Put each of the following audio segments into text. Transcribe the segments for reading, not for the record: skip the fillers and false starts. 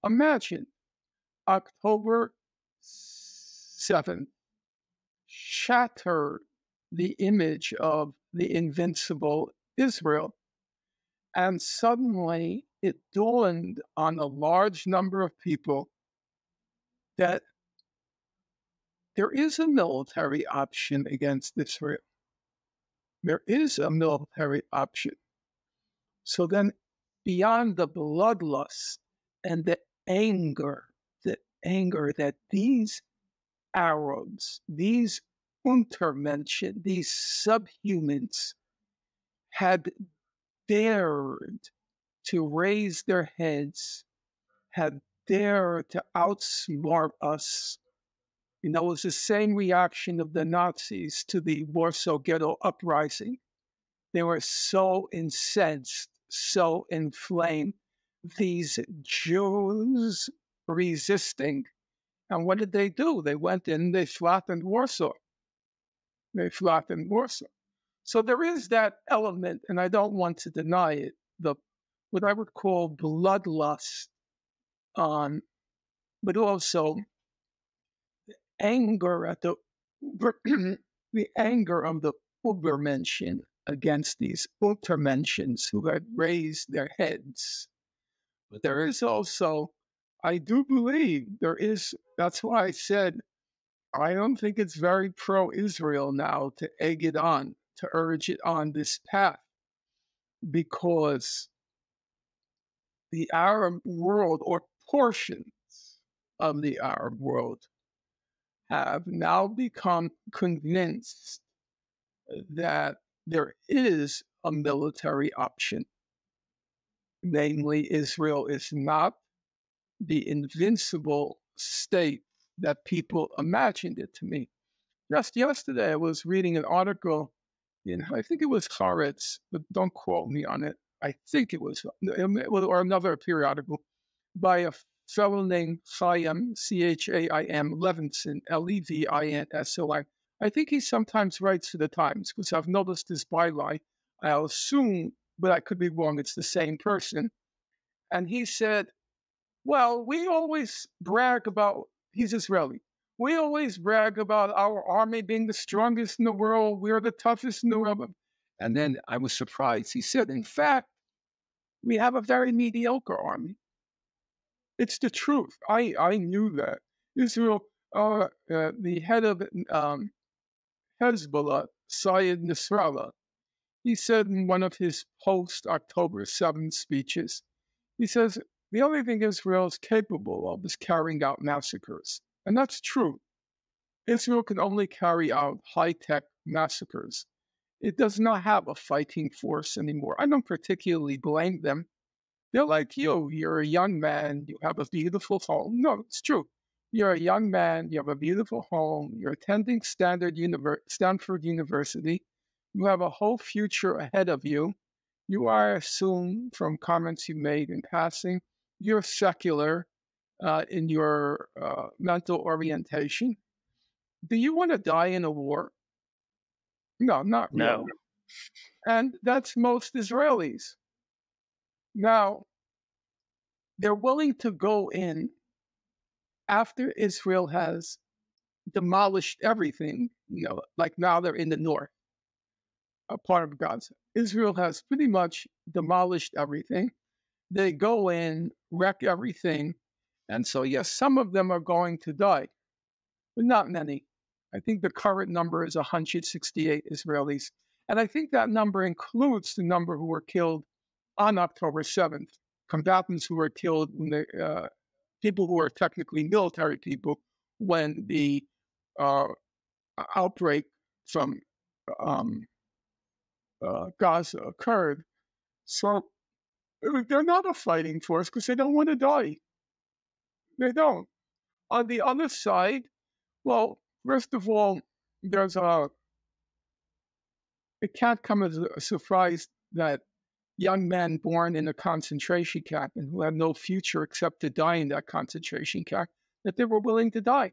Imagine October 7th shattered the image of the invincible Israel. And suddenly it dawned on a large number of people that there is a military option against Israel. There is a military option. So then, beyond the bloodlust and the anger that these Arabs, these Untermenschen, these subhumans had dared to raise their heads, had dared to outsmart us. You know, it was the same reaction of the Nazis to the Warsaw Ghetto uprising. They were so incensed, so inflamed. These Jews resisting. And what did they do? They went in, they flattened Warsaw. So there is that element, and I don't want to deny it, what I would call bloodlust, but also anger at the anger of the Übermenschen against these Untermenschens who had raised their heads. But there is also, I do believe that's why I said, I don't think it's very pro-Israel now to egg it on, to urge it on this path, because the Arab world, or portions of the Arab world, have now become convinced that there is a military option. Namely, Israel is not the invincible state that people imagined it to be. Just yesterday, I was reading an article I think it was Haaretz, but don't quote me on it. I think it was, or another periodical, by a fellow named Chaim, Chaim, Levinson, Levinson. I think he sometimes writes for the Times, because I've noticed his byline. I'll assume, but I could be wrong, it's the same person. And he said, well, we always brag about, he's Israeli, we always brag about our army being the strongest in the world. We're the toughest in the world. And then I was surprised. He said, in fact, we have a very mediocre army. It's the truth. I knew that. Israel, the head of Hezbollah, Syed Nasrallah, he said in one of his post-October 7th speeches, he says, the only thing Israel is capable of is carrying out massacres. And that's true. Israel can only carry out high-tech massacres. It does not have a fighting force anymore. I don't particularly blame them. They're like you. You're a young man. You have a beautiful home. No, it's true. You're a young man. You have a beautiful home. You're attending Stanford University. You have a whole future ahead of you. You are, assumed from comments you made in passing, you're secular in your mental orientation. Do you want to die in a war? No, not really. No. And that's most Israelis. Now, they're willing to go in after Israel has demolished everything, like now they're in the north, a part of Gaza. Israel has pretty much demolished everything. They go in, wreck everything. And so, yes, some of them are going to die, but not many. I think the current number is 168 Israelis. And I think that number includes the number who were killed on October 7th, combatants who were killed, when people who are technically military people, when the outbreak from Gaza occurred. So they're not a fighting force because they don't want to die. They don't. On the other side, well, first of all, it can't come as a surprise that young men born in a concentration camp and who had no future except to die in that concentration camp, that they were willing to die.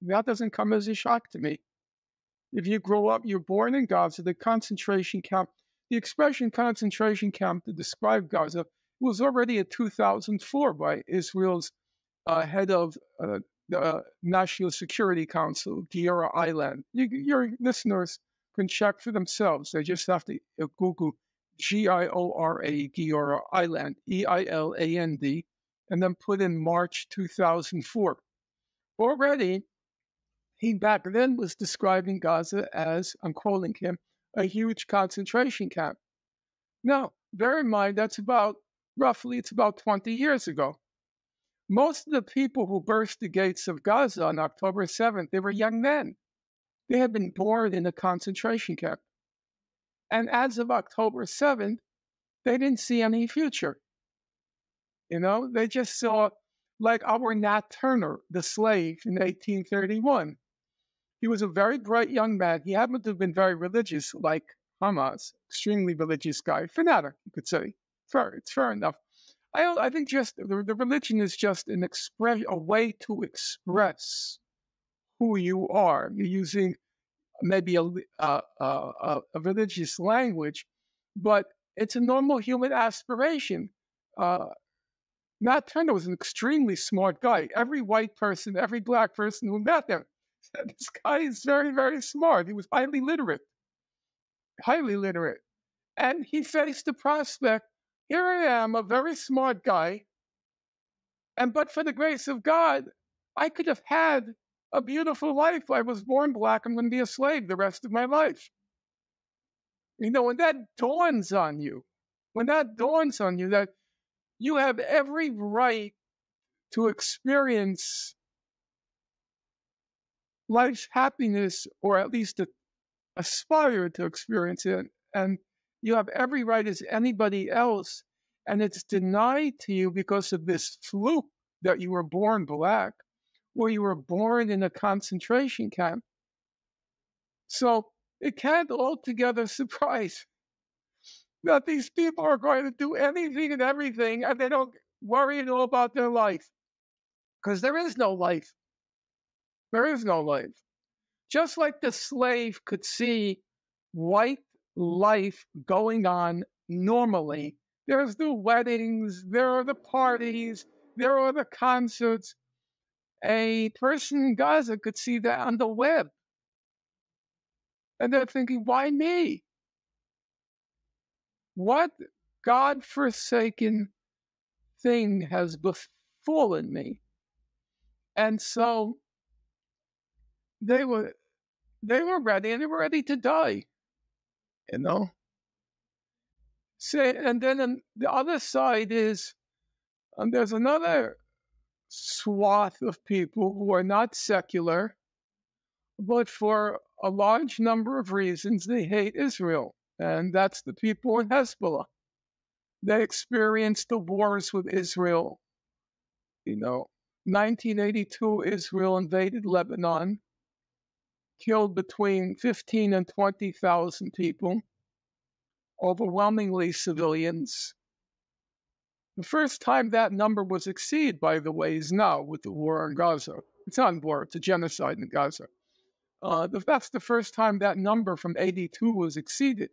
That doesn't come as a shock to me. If you grow up, you're born in Gaza, the concentration camp, the expression concentration camp to describe Gaza was already in 2004 by Israel's head of the National Security Council, Giora Island. Your listeners can check for themselves. They just have to Google Giora, Giora Island, Eiland, and then put in March 2004. Already, he back then was describing Gaza as, I'm quoting him, a huge concentration camp. Now, bear in mind, it's about 20 years ago. Most of the people who burst the gates of Gaza on October 7th, they were young men. They had been born in a concentration camp. And as of October 7th, they didn't see any future. They just saw, like our Nat Turner, the slave in 1831. He was a very bright young man. He happened to have been very religious, like Hamas, extremely religious guy, fanatic, you could say. It's fair enough. I think just the religion is just a way to express who you are. You're using maybe a religious language, but it's a normal human aspiration. Nat Turner was an extremely smart guy. Every white person, every black person who met him said, this guy is very, very smart. He was highly literate. And he faced the prospect, here I am, a very smart guy, but for the grace of God, I could have had a beautiful life. I was born black. I'm going to be a slave the rest of my life. When that dawns on you, that you have every right to experience life's happiness, or at least to aspire to experience it, and you have every right as anybody else, and it's denied to you because of this fluke that you were born black, or you were born in a concentration camp. So it can't altogether surprise that these people are going to do anything and everything, and they don't worry at all about their life. Because there is no life. There is no life. Just like the slave could see white life going on normally, there's the weddings, there are the parties, there are the concerts. A person in Gaza could see that on the web. And they're thinking, why me? What God-forsaken thing has befallen me? And so they were ready, and they were ready to die. And then on the other side is, there's another swath of people who are not secular, but for a large number of reasons, they hate Israel. And that's the people in Hezbollah. They experienced the wars with Israel. 1982, Israel invaded Lebanon, killed between 15 and 20,000 people, overwhelmingly civilians. The first time that number was exceeded, by the way, is now with the war in Gaza. It's not a war, it's a genocide in Gaza. That's the first time that number from 82 was exceeded.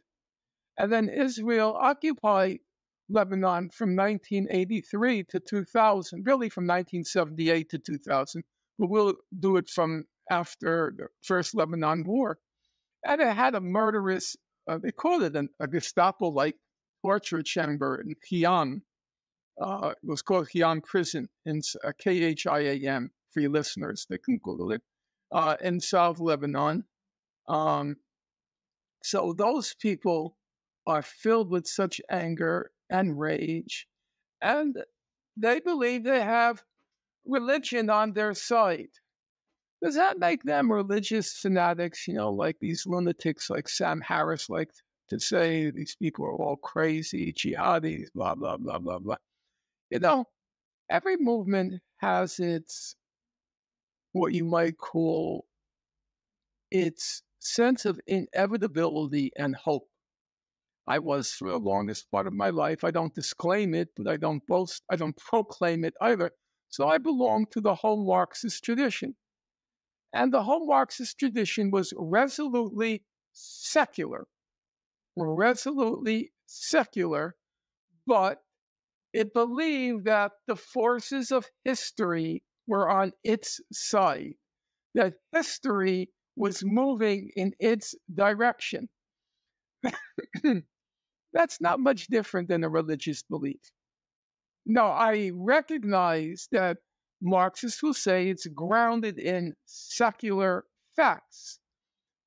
And then Israel occupied Lebanon from 1983 to 2000, really from 1978 to 2000, but we'll do it from after the first Lebanon war. And it had a murderous, they called it a Gestapo-like torture chamber in Khiam. It was called Khiam Prison, in Khiam, for your listeners. They can Google it, in South Lebanon. So those people are filled with such anger and rage, and they believe they have religion on their side. Does that make them religious fanatics? Like these lunatics like Sam Harris like to say these people are all crazy, jihadis, blah, blah, blah, blah, blah. Every movement has its, what you might call, its sense of inevitability and hope. I was for the longest part of my life. I don't disclaim it, but I don't boast, I don't proclaim it either. So I belong to the whole Marxist tradition. And the whole Marxist tradition was resolutely secular, but It believed that the forces of history were on its side, that history was moving in its direction. That's not much different than a religious belief. Now, I recognize that Marxists will say it's grounded in secular facts,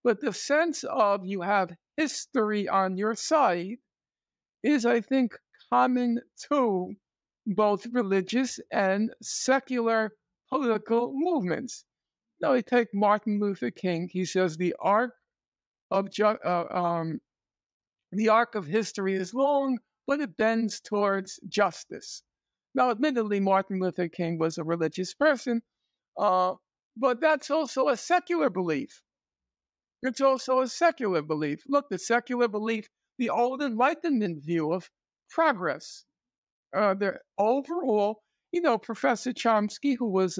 but the sense of you have history on your side is, I think, common to both religious and secular political movements. Now, we take Martin Luther King. He says the arc of history is long, but it bends towards justice. Now, admittedly, Martin Luther King was a religious person, but that's also a secular belief. It's also a secular belief. Look, the secular belief, the old Enlightenment view of progress. The overall, Professor Chomsky, who was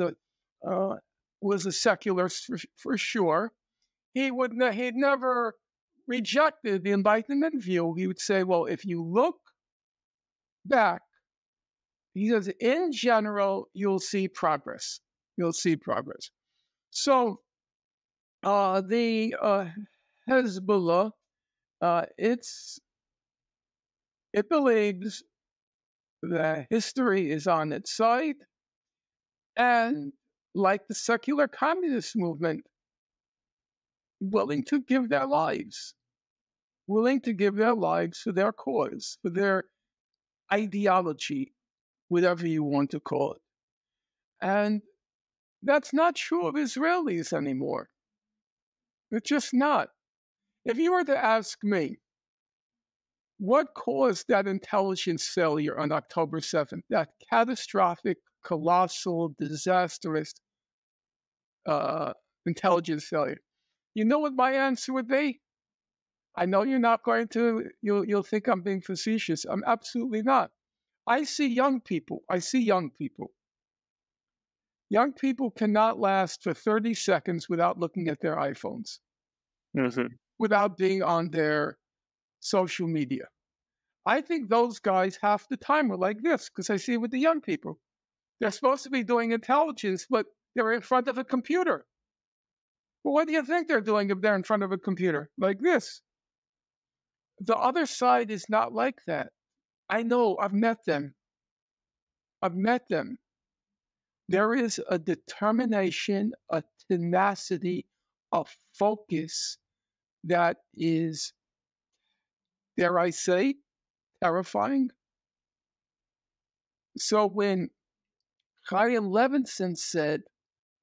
a secularist for sure, he'd never rejected the Enlightenment view. He would say, well, if you look back, he says, in general, you'll see progress. You'll see progress. So the Hezbollah, it believes that history is on its side, and like the secular communist movement, willing to give their lives for their cause, for their ideology, whatever you want to call it. And that's not true of Israelis anymore. It's just not. If you were to ask me, what caused that intelligence failure on October 7th, that catastrophic, colossal, disastrous intelligence failure? You know what my answer would be? I know you're not going to, you'll think I'm being facetious. I'm absolutely not. I see young people. Young people cannot last for 30 seconds without looking at their iPhones, without being on their social media. I think those guys half the time are like this, because I see it with the young people. They're supposed to be doing intelligence, but they're in front of a computer. Well, what do you think they're doing if they're in front of a computer? Like this. The other side is not like that. I know, I've met them. There is a determination, a tenacity, a focus that is, dare I say, terrifying. So when Chaim Levinson said,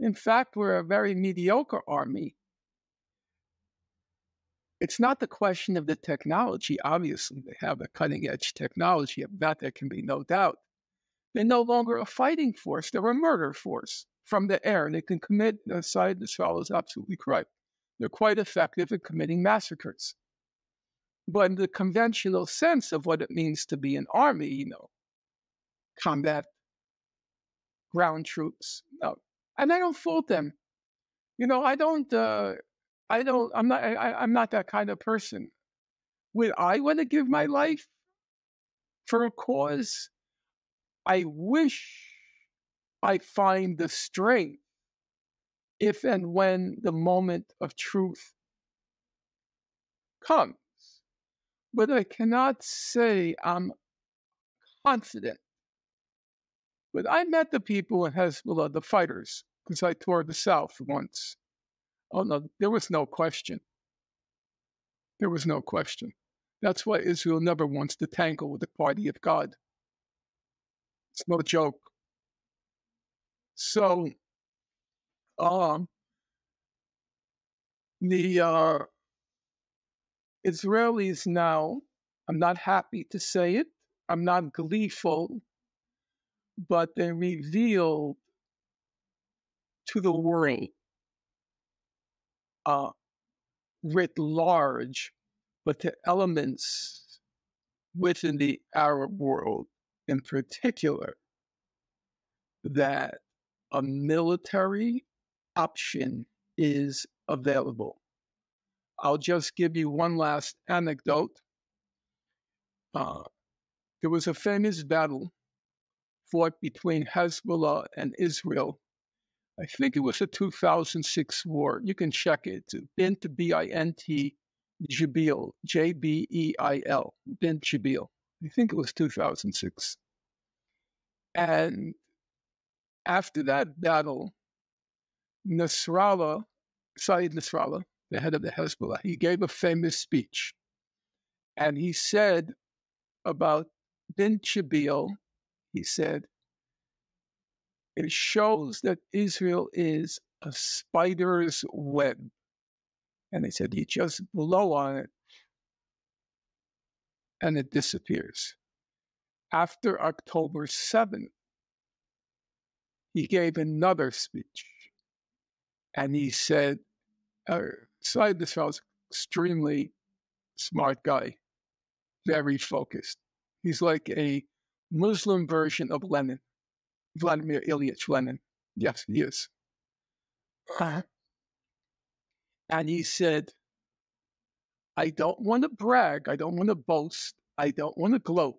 in fact, we're a very mediocre army, it's not the question of the technology. Obviously, they have a cutting-edge technology. Of that there can be no doubt. They're no longer a fighting force. They're a murder force from the air. They can commit, Said Nasrallah is absolutely correct. They're quite effective at committing massacres. But in the conventional sense of what it means to be an army, combat, ground troops, no. And I don't fault them. I'm not that kind of person. Would I want to give my life for a cause? I wish I find the strength if and when the moment of truth comes. But I cannot say I'm confident. But I met the people in Hezbollah, the fighters, because I toured the South once. Oh, no, there was no question. That's why Israel never wants to tangle with the party of God. It's no joke. So, the Israelis now, I'm not happy to say it, I'm not gleeful, but they revealed to the world, writ large, but to elements within the Arab world in particular, that a military option is available. I'll just give you one last anecdote. There was a famous battle fought between Hezbollah and Israel. I think it was a 2006 war. You can check it. Bint, B-I-N-T, Jabil, J-B-E-I-L, Bint Jabil. I think it was 2006. And after that battle, Nasrallah, Saeed Nasrallah, the head of the Hezbollah, he gave a famous speech. And he said about Bint Jabil, he said, it shows that Israel is a spider's web. And he said, you just blow on it and it disappears. After October 7th, he gave another speech. And he said, Saeed Nasrallah's extremely smart guy, very focused. He's like a Muslim version of Lenin, Vladimir Ilyich Lenin. Yes, he is. And he said, I don't want to brag, I don't want to boast, I don't want to gloat.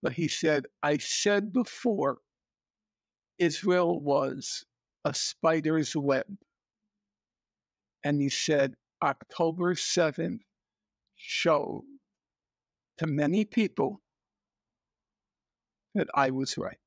But he said, I said before, Israel was a spider's web. And he said, October 7th showed to many people that I was right.